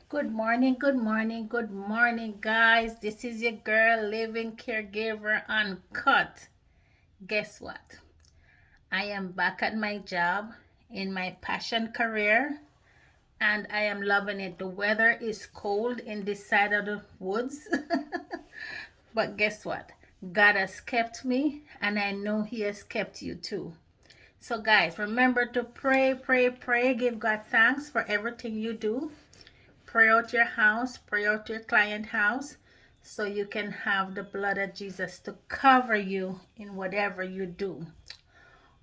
Good morning, good morning, good morning, guys. This is your girl, Living Caregiver Uncut. Guess what? I am back at my job in my passion career and I am loving it. The weather is cold in this side of the woods, but guess what? God has kept me and I know He has kept you too. So, guys, remember to pray, pray, pray. Give God thanks for everything you do. Pray out your house, pray out your client house, so you can have the blood of Jesus to cover you in whatever you do.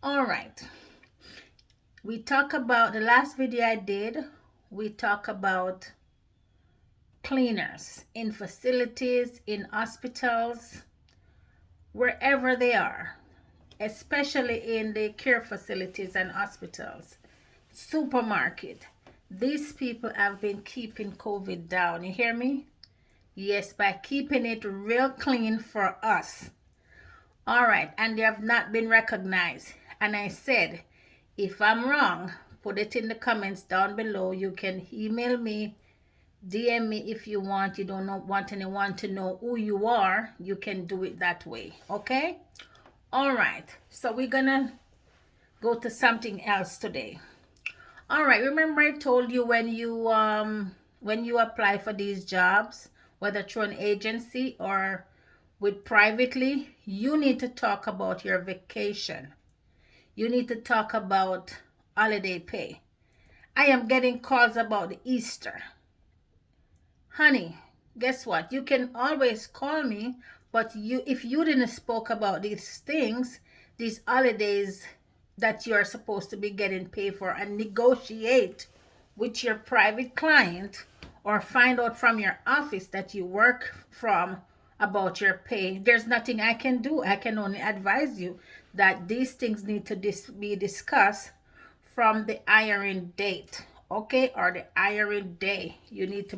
All right. We talk about the last video I did, we talk about cleaners in facilities, in hospitals, wherever they are, especially in the care facilities and hospitals, supermarket. These people have been keeping COVID down. You hear me? Yes, by keeping it real clean for us. All right, and they have not been recognized. And I said, if I'm wrong, put it in the comments down below. You can email me, DM me if you want. You don't want anyone to know who you are. You can do it that way, okay? All right, so we're gonna go to something else today. All right, remember I told you when you apply for these jobs, whether through an agency or with privately, you need to talk about your vacation. You need to talk about holiday pay. I am getting calls about the Easter. Honey, guess what? You can always call me, but if you didn't spoke about these things, these holidays that you are supposed to be getting paid for and negotiate with your private client or find out from your office that you work from about your pay, there's nothing I can do. I can only advise you that these things need to be discussed from the hiring date, okay, or the hiring day. You need to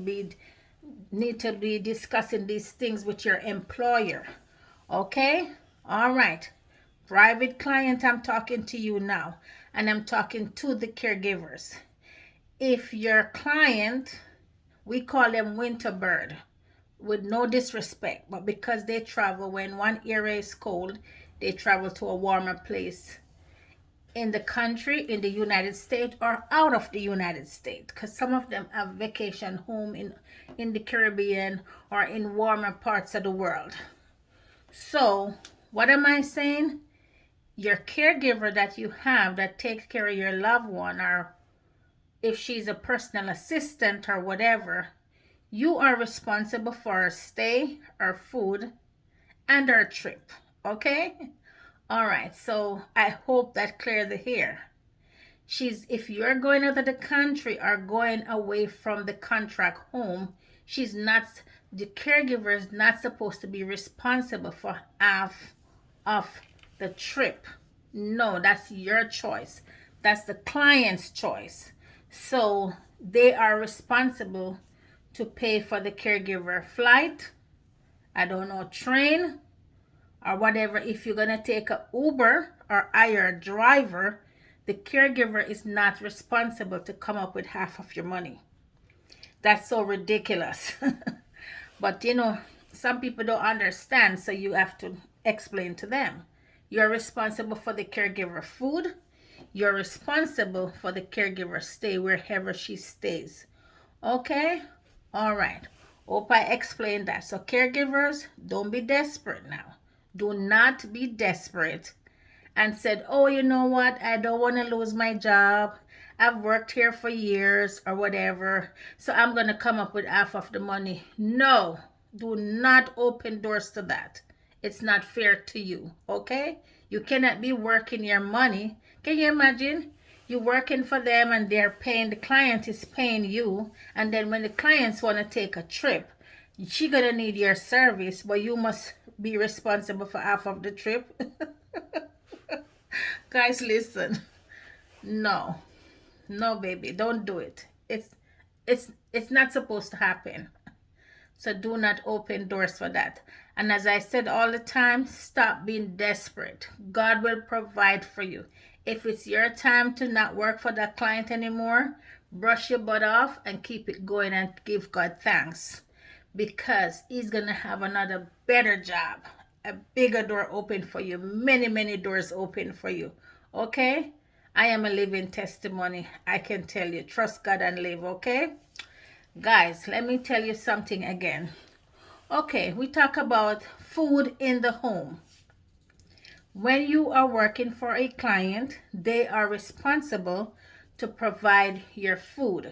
be discussing these things with your employer, okay? All right, private client, I'm talking to you now, and I'm talking to the caregivers. If your client, we call them winter bird, with no disrespect, but because they travel when one area is cold, they travel to a warmer place in the country, in the United States, or out of the United States, because some of them have vacation home in the Caribbean or in warmer parts of the world. So what am I saying? Your caregiver that you have that takes care of your loved one, or if she's a personal assistant or whatever, you are responsible for her stay, her food, and her trip, okay? All right, so I hope that cleared the air. If you're going out of the country or going away from the contract home, she's not, the caregiver is not supposed to be responsible for half of the trip. No, that's your choice. That's the client's choice. So they are responsible to pay for the caregiver flight, I don't know, train, or whatever. If you're gonna take a Uber or hire a driver, the caregiver is not responsible to come up with half of your money. That's so ridiculous. But some people don't understand, so you have to explain to them. You're responsible for the caregiver food. You're responsible for the caregiver stay wherever she stays. Okay? All right. Hope I explained that. So caregivers, don't be desperate now. Do not be desperate and said, oh, you know what? I don't want to lose my job. I've worked here for years or whatever. So I'm going to come up with half of the money. No, do not open doors to that. It's not fair to you. Okay? You cannot be working your money. Can you imagine? You're working for them and they're paying, the client is paying you. And then when the clients want to take a trip, she going to need your service, but you must be responsible for half of the trip. Guys, listen. No. No, baby, don't do it. It's not supposed to happen. So do not open doors for that. And as I said all the time, stop being desperate. God will provide for you. If it's your time to not work for that client anymore, brush your butt off and keep it going and give God thanks, because He's going to have another better job, a bigger door open for you, many, many doors open for you. Okay? I am a living testimony. I can tell you, trust God and live. Okay? Guys, let me tell you something again. Okay, we talk about food in the home. When you are working for a client, they are responsible to provide your food.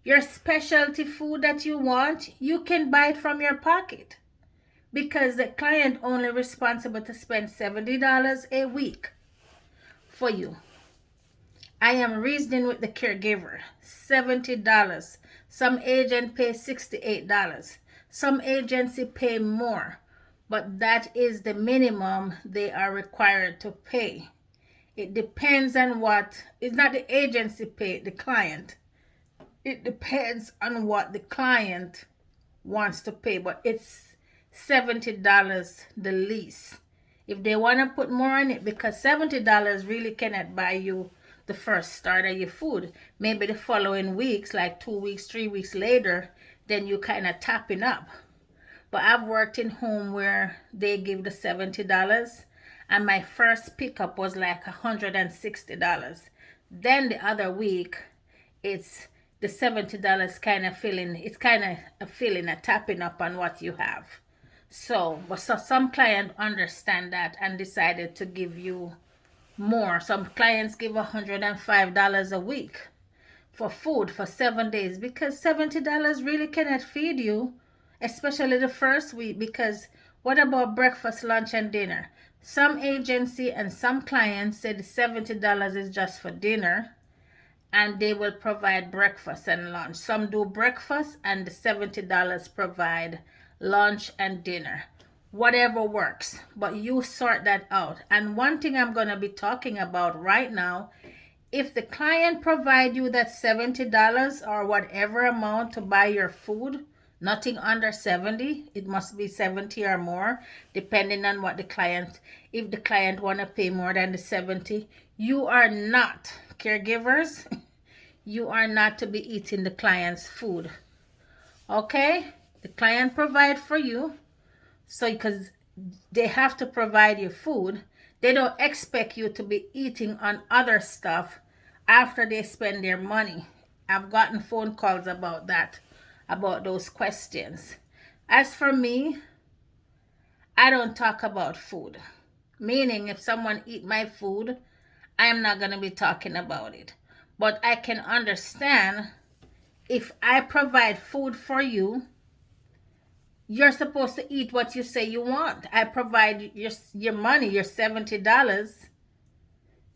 Your specialty food that you want, you can buy it from your pocket, because the client only responsible to spend $70 a week for you. I am reasoning with the caregiver. $70. Some agent pay $68. Some agency pay more, but that is the minimum they are required to pay. It depends on what, it's not the agency pay, the client. It depends on what the client wants to pay, but it's $70 the least. If they want to put more on it, because $70 really cannot buy you the first start of your food. Maybe the following weeks, like 2 weeks, 3 weeks later, then you kind of topping up. But I've worked in home where they give the $70, and my first pickup was like $160. Then the other week, it's the $70 kind of feeling, it's kind of a feeling, a tapping up on what you have. So some clients understand that and decided to give you more. Some clients give $105 a week for food for 7 days, because $70 really cannot feed you, especially the first week. Because what about breakfast, lunch, and dinner? Some agency and some clients say the $70 is just for dinner, and they will provide breakfast and lunch. Some do breakfast, and the $70 provide lunch and dinner. Whatever works, but you sort that out. And one thing I'm going to be talking about right now, if the client provide you that $70 or whatever amount to buy your food, nothing under 70, it must be 70 or more, depending on what the client, if the client want to pay more than the 70, you are not, caregivers, you are not to be eating the client's food. Okay? The client provide for you, so because they have to provide you food, they don't expect you to be eating on other stuff after they spend their money. I've gotten phone calls about that, about those questions. As for me, I don't talk about food. Meaning, if someone eat my food, I am not going to be talking about it. But I can understand, if I provide food for you, you're supposed to eat what you say you want. I provide your money, your $70.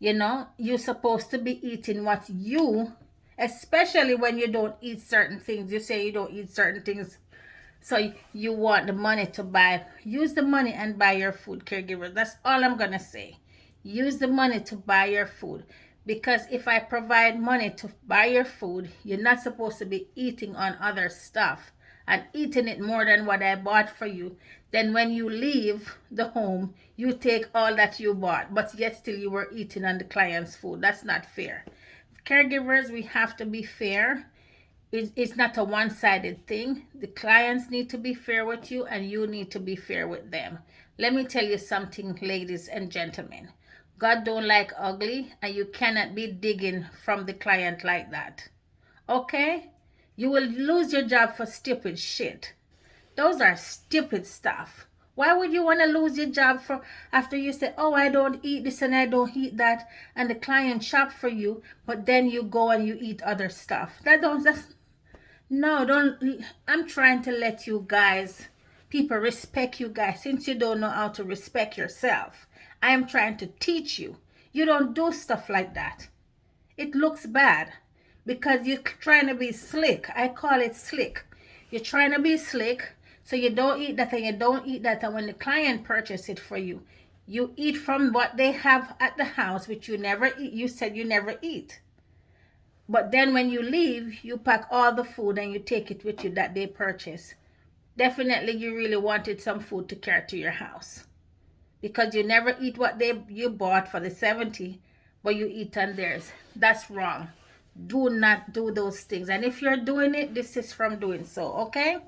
You're supposed to be eating what you, especially when you don't eat certain things. You say you don't eat certain things, so you want the money to buy. Use the money and buy your food, caregiver. That's all I'm going to say. Use the money to buy your food. Because if I provide money to buy your food, you're not supposed to be eating on other stuff and eating it more than what I bought for you. Then when you leave the home, you take all that you bought, but yet still you were eating on the client's food. That's not fair. Caregivers, we have to be fair. It's not a one-sided thing. The clients need to be fair with you, and you need to be fair with them. Let me tell you something, ladies and gentlemen. God don't like ugly, and you cannot be digging from the client like that. Okay? You will lose your job for stupid shit. Those are stupid stuff. Why would you want to lose your job for after you say, oh, I don't eat this and I don't eat that, and the client shop for you, but then you go and you eat other stuff? I'm trying to let you guys, people respect you guys, since you don't know how to respect yourself. I am trying to teach you. You don't do stuff like that. It looks bad because you're trying to be slick. I call it slick. You're trying to be slick, so you don't eat that and you don't eat that. And when the client purchases it for you, you eat from what they have at the house, which you never eat. You said you never eat. But then when you leave, you pack all the food and you take it with you that they purchased. Definitely you really wanted some food to carry to your house, because you never eat what you bought for the 70, but you eat on theirs. That's wrong. do not do those things. And if you're doing it, this is from doing so, okay?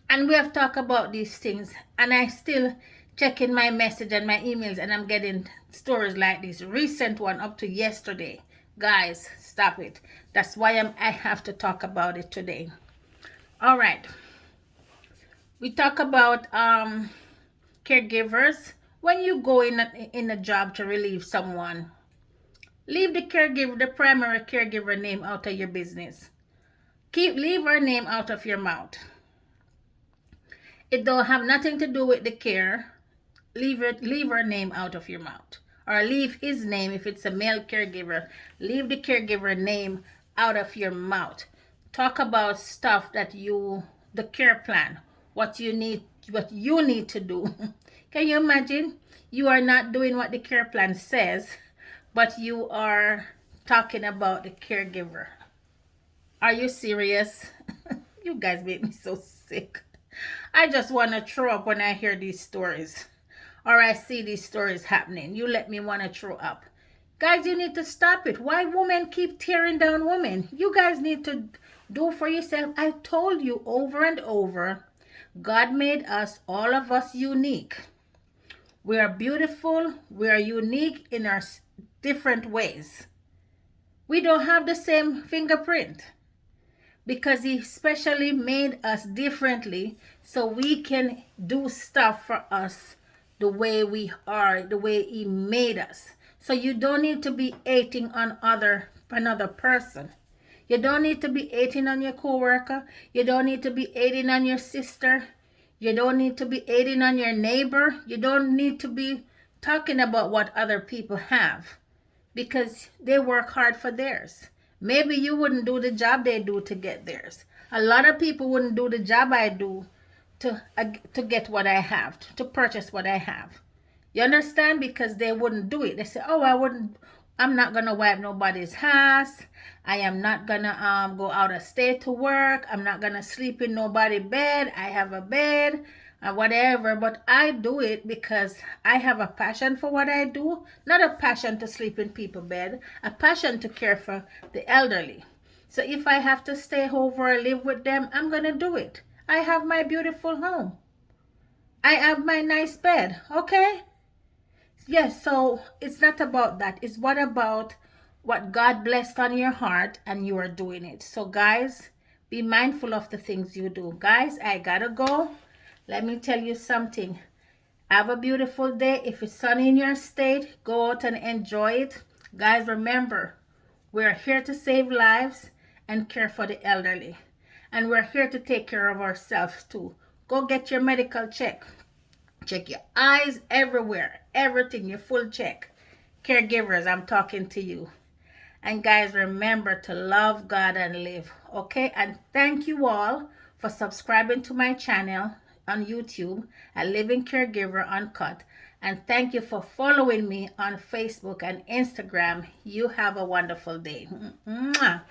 And we have talked about these things, and I still checking my message and my emails, and I'm getting stories like this recent one up to yesterday. Guys, stop it. That's why I have to talk about it today. All right, we talk about caregivers. When you go in a job to relieve someone, leave the caregiver, the primary caregiver name out of your business. Leave her name out of your mouth. It don't have nothing to do with the care. Leave her name out of your mouth. Or leave his name if it's a male caregiver. Leave the caregiver name out of your mouth. Talk about stuff that the care plan, what you need to do. Can you imagine? You are not doing what the care plan says, but you are talking about the caregiver. Are you serious? You guys make me so sick. I just want to throw up when I hear these stories, or I see these stories happening. You let me want to throw up. Guys, you need to stop it. Why women keep tearing down women? You guys need to do for yourself. I told you over and over, God made us, all of us, unique. We are beautiful. We are unique in our different ways. We don't have the same fingerprint, because he specially made us differently so we can do stuff for us the way we are, the way he made us. So you don't need to be hating on another person. You don't need to be hating on your coworker. You don't need to be hating on your sister. You don't need to be hating on your neighbor. You don't need to be talking about what other people have, because they work hard for theirs. Maybe you wouldn't do the job they do to get theirs. A lot of people wouldn't do the job I do to get what I have, to purchase what I have. You understand? Because they wouldn't do it. They say, oh, I'm not going to wipe nobody's house. I am not going to go out of state to work. I'm not going to sleep in nobody's bed. I have a bed. Whatever, but I do it because I have a passion for what I do, not a passion to sleep in people's bed, a passion to care for the elderly. So if I have to stay over or live with them, I'm gonna do it. I have my beautiful home. I have my nice bed, okay? Yes, so it's not about that. It's what about what God blessed on your heart and you are doing it. So guys, be mindful of the things you do. Guys, I gotta go. Let me tell you something. Have a beautiful day. If it's sunny in your state, go out and enjoy it. Guys, remember, we're here to save lives and care for the elderly. And we're here to take care of ourselves too. Go get your medical check. Check your eyes everywhere. Everything, your full check. Caregivers, I'm talking to you. And guys, remember to love God and live. Okay? And thank you all for subscribing to my channel on YouTube at Living Caregiver Uncut. And thank you for following me on Facebook and Instagram. You have a wonderful day. Mwah.